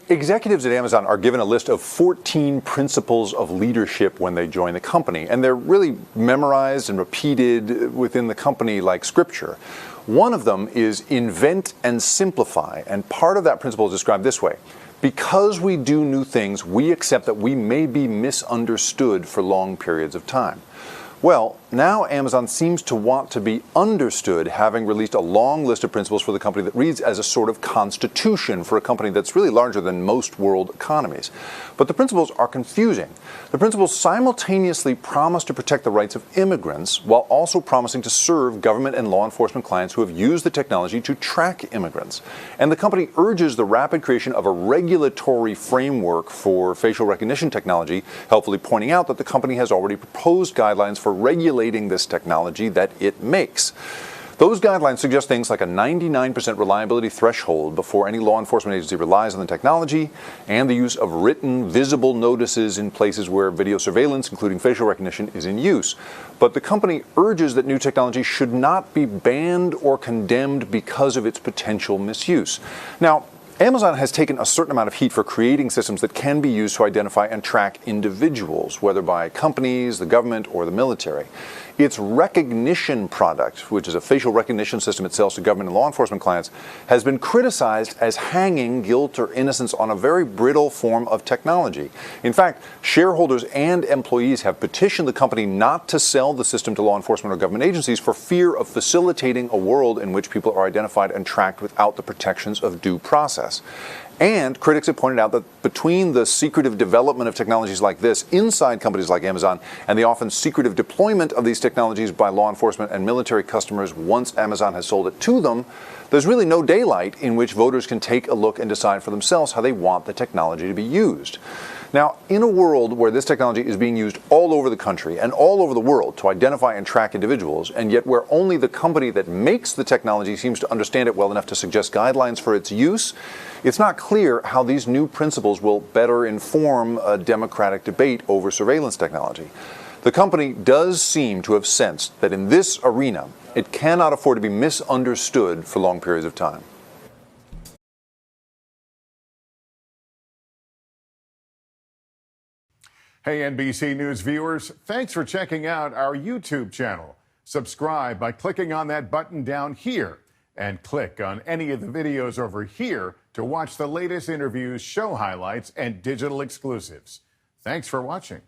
Executives at Amazon are given a list of 14 principles of leadership when they join the company, and they're really memorized and repeated within the company like scripture. One of them is invent and simplify, and part of that principle is described this way. Because we do new things, we accept that we may be misunderstood for long periods of time. Well, now Amazon seems to want to be understood, having released a long list of principles for the company that reads as a sort of constitution for a company that's really larger than most world economies. But the principles are confusing. The principles simultaneously promise to protect the rights of immigrants while also promising to serve government and law enforcement clients who have used the technology to track immigrants. And the company urges the rapid creation of a regulatory framework for facial recognition technology, helpfully pointing out that the company has already proposed guidelines for regulating this technology that it makes. Those guidelines suggest things like a 99% reliability threshold before any law enforcement agency relies on the technology, and the use of written, visible notices in places where video surveillance, including facial recognition, is in use. But the company urges that new technology should not be banned or condemned because of its potential misuse. Now, Amazon has taken a certain amount of heat for creating systems that can be used to identify and track individuals, whether by companies, the government, or the military. Its recognition product, which is a facial recognition system it sells to government and law enforcement clients, has been criticized as hanging guilt or innocence on a very brittle form of technology. In fact, shareholders and employees have petitioned the company not to sell the system to law enforcement or government agencies for fear of facilitating a world in which people are identified and tracked without the protections of due process. And critics have pointed out that between the secretive development of technologies like this inside companies like Amazon and the often secretive deployment of these technologies by law enforcement and military customers once Amazon has sold it to them, there's really no daylight in which voters can take a look and decide for themselves how they want the technology to be used. Now, in a world where this technology is being used all over the country and all over the world to identify and track individuals, and yet where only the company that makes the technology seems to understand it well enough to suggest guidelines for its use, it's not clear how these new principles will better inform a democratic debate over surveillance technology. The company does seem to have sensed that in this arena, it cannot afford to be misunderstood for long periods of time. Hey, NBC News viewers, thanks for checking out our YouTube channel. Subscribe by clicking on that button down here and click on any of the videos over here to watch the latest interviews, show highlights, and digital exclusives. Thanks for watching.